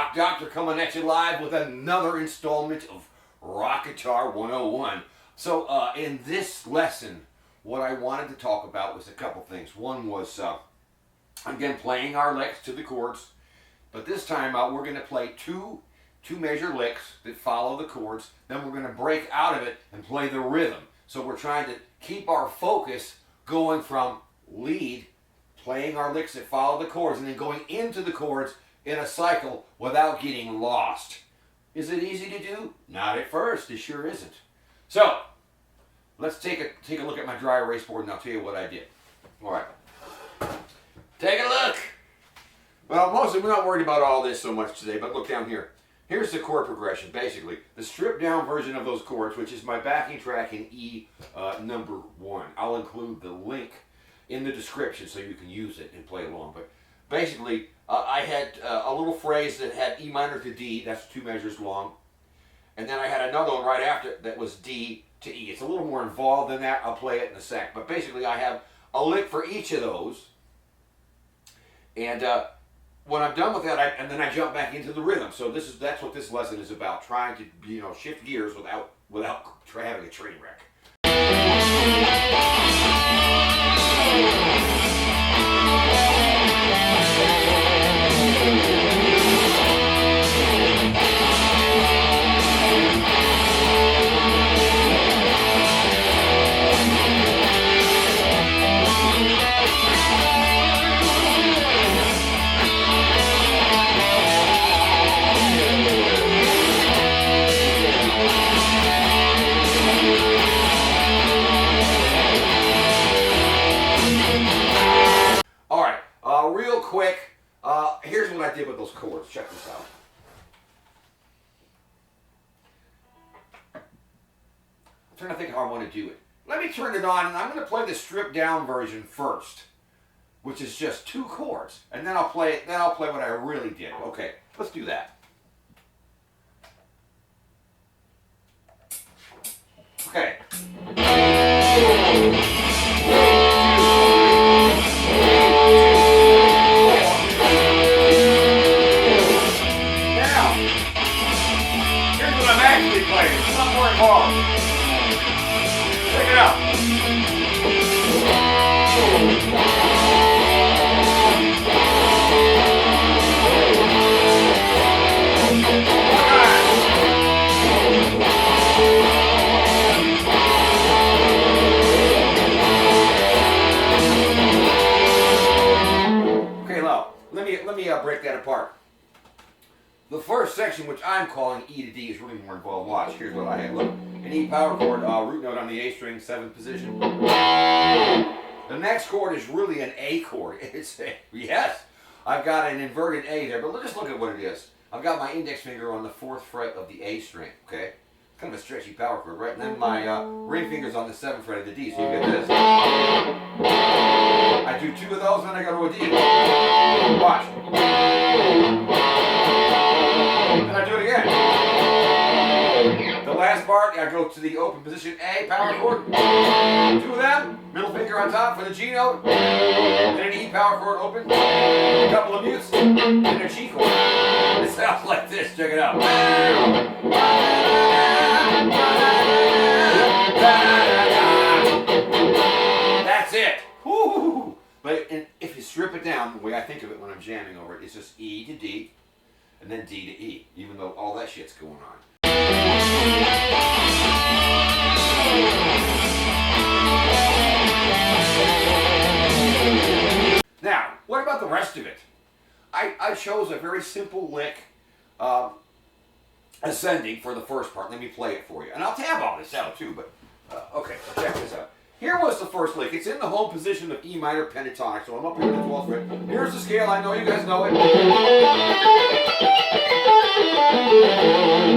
Rock Doctor coming at you live with another installment of Rock Guitar 101. So in this lesson, what I wanted to talk about was a couple things. One was, again, playing our licks to the chords. But this time we're going to play two measure licks that follow the chords. Then we're going to break out of it and play the rhythm. So we're trying to keep our focus going from lead, playing our licks that follow the chords, and then going into the chords in a cycle without getting lost. Is it easy to do? Not at first. It sure isn't. So let's take a look at my dry erase board, and I'll tell you what I did. All right. Take a look. Well, mostly we're not worried about all this so much today, but look down here. Here's the chord progression, basically. The stripped down version of those chords, which is my backing track in E number 1. I'll include the link in the description so you can use it and play along. But basically, I had a little phrase that had E minor to D, that's 2 measures long. And then I had another one right after that was D to E. It's a little more involved than that. I'll play it in a sec. But basically, I have a lick for each of those. And when I'm done with that, and then I jump back into the rhythm. So that's what this lesson is about, trying to shift gears without having a train wreck. Real quick, here's what I did with those chords. Check this out. I'm trying to think how I want to do it. Let me turn it on, and I'm going to play the stripped down version first, which is just 2 chords, and then I'll play it. Then I'll play what I really did. Okay, let's do that. Okay. Check it out. Okay, now let me break that apart. The first section, which I'm calling E to D, is really more involved. Watch, here's what I had. Look, an E power chord, root note on the A string, 7th position. The next chord is really an A chord. It's a, yes, I've got an inverted A there, but just look at what it is. I've got my index finger on the 4th fret of the A string, okay? Kind of a stretchy power chord, right? And then my ring finger's on the 7th fret of the D, so you get this. I do 2 of those, then I go to a D. Watch. And I do it again. The last part, I go to the open position A power chord. 2 of them, middle finger on top for the G note. Then an E power chord open. A couple of mutes, and a G chord. It sounds like this. Check it out. That's it. Woo! But if you strip it down, the way I think of it when I'm jamming over it, it's just E to D. And then D to E, even though all that shit's going on. Now, what about the rest of it? I chose a very simple lick, ascending for the first part. Let me play it for you. And I'll tab all this out too, but okay, check this out. Here was the first lick. It's in the home position of E minor pentatonic, so I'm up here in the 12th fret. Here's the scale. I know you guys know it.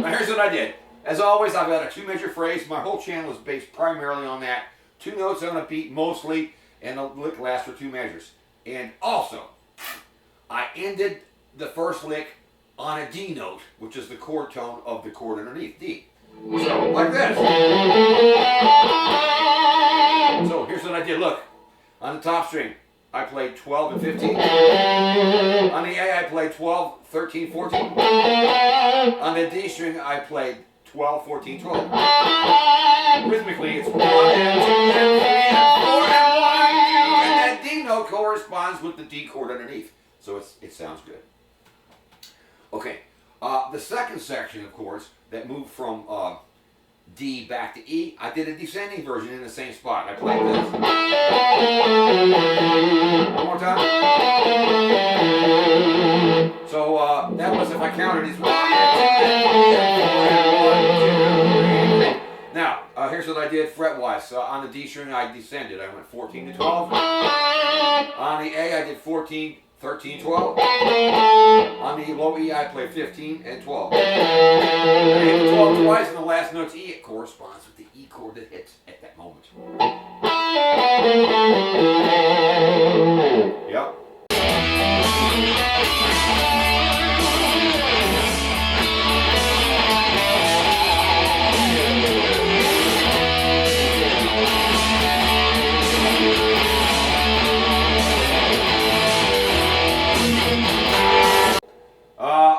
Now here's what I did. As always, I've got a 2 measure phrase. My whole channel is based primarily on that. 2 notes on a beat mostly, and the lick lasts for 2 measures. And also, I ended the first lick on a D note, which is the chord tone of the chord underneath, D. So, like this. So, here's what I did. Look, on the top string, I played 12 and 15. On the A, I played 12, 13, 14. On the D string, I played 12, 14, 12. Rhythmically, it's 1 and 2 and 3 and 4 and 1 and 2. And that D note corresponds with the D chord underneath. So it sounds good. Okay, the second section of chords that moved from D back to E, I did a descending version in the same spot. I played this. One more time. So that was, if I counted, it's 1 and 2 and 3 and 4 and 1, 2, 3. Now, here's what I did fret-wise. On the D string, I descended. I went 14 to 12. On the A, I did 14, 13, 12. On the low E, I played 15 and 12. I hit the 12 twice, and the last note's E. It corresponds with the E chord that hits at that moment. Yep.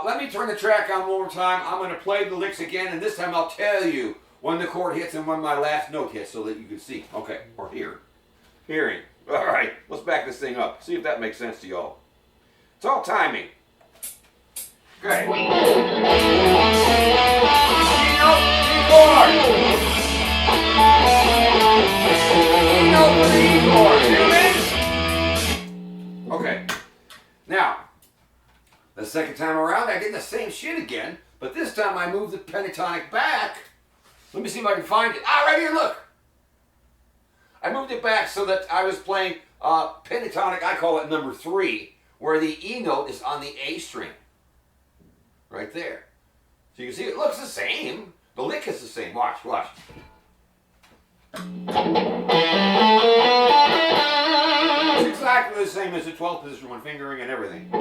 Let me turn the track on one more time. I'm going to play the licks again, and this time I'll tell you when the chord hits and when my last note hits so that you can see. Okay, or hear. Hearing. All right, let's back this thing up. See if that makes sense to y'all. It's all timing. Okay. E note, D chord. E note with the E chord. See what it is? Okay. Now, the second time around, I did the same shit again, but this time I moved the pentatonic back. Let me see if I can find it. Ah, right here, look. I moved it back so that I was playing pentatonic, I call it number 3, where the E note is on the A string. Right there. So you can see it looks the same. The lick is the same. Watch, watch. It's exactly the same as the 12th position when fingering and everything. So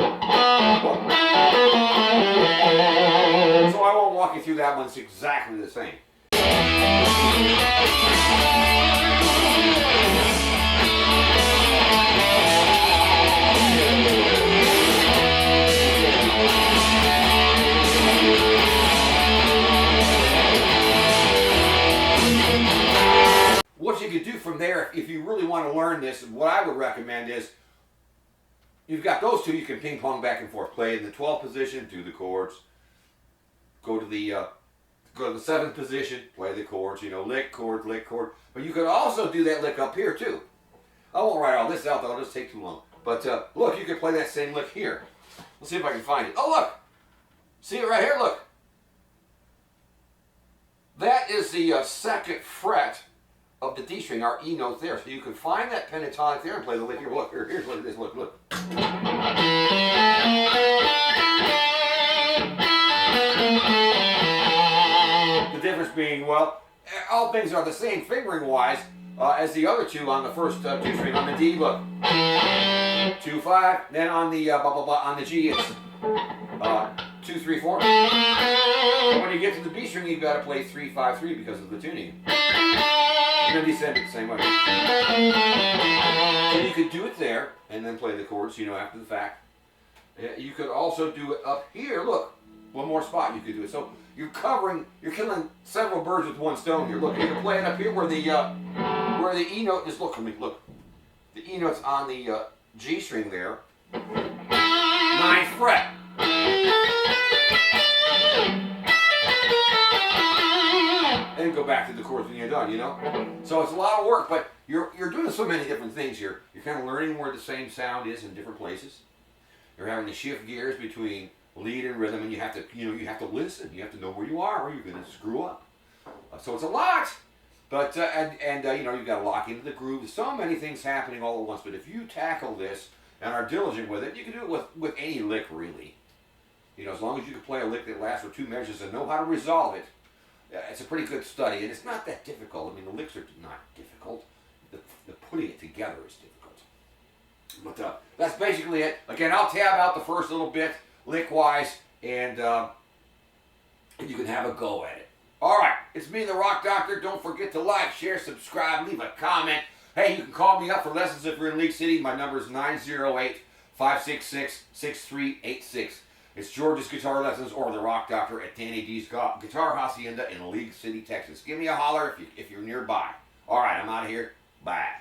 I won't walk you through that one. It's exactly the same. What you could do from there, if you really want to learn this, what I would recommend is, you've got those two, you can ping pong back and forth. Play in the 12th position, do the chords. Go to the 7th position, play the chords, lick, chord, lick, chord. But you could also do that lick up here too. I won't write all this out, that'll just take too long. But look, you can play that same lick here. Let's see if I can find it. Oh, look! See it right here, look. That is the 2nd fret of the D string, our E note there. So you can find that pentatonic there and play the lick here. Look, here's what it is. Look, look. The difference being, well, all things are the same fingering-wise as the other two on the first 2 string. On the D, look, 2, 5. Then on the on the G, it's 2, 3, 4. And when you get to the B string, you've got to play 3, 5, 3 because of the tuning. And then descend it the same way. So you could do it there and then play the chords, after the fact. You could also do it up here. Look, one more spot you could do it. So you're killing several birds with one stone here. Look, you can play it up here where the E note is. Look, look. The E note's on the G string there. 9th fret. And go back to the chords when you're done, So it's a lot of work, but you're doing so many different things here. You're kind of learning where the same sound is in different places. You're having to shift gears between lead and rhythm, and you have to, you have to listen. You have to know where you are, or you're going to screw up. So it's a lot, but you've got to lock into the groove. There's so many things happening all at once. But if you tackle this and are diligent with it, you can do it with any lick, really. As long as you can play a lick that lasts for 2 measures and know how to resolve it. It's a pretty good study, and it's not that difficult. I mean, the licks are not difficult. The putting it together is difficult. But that's basically it. Again, I'll tab out the first little bit, lick-wise, and you can have a go at it. All right, it's me, the Rock Doctor. Don't forget to like, share, subscribe, leave a comment. Hey, you can call me up for lessons if you're in League City. My number is 908-566-6386. It's George's Guitar Lessons or The Rock Doctor at Danny D's Guitar Hacienda in League City, Texas. Give me a holler if you're nearby. All right, I'm out of here. Bye.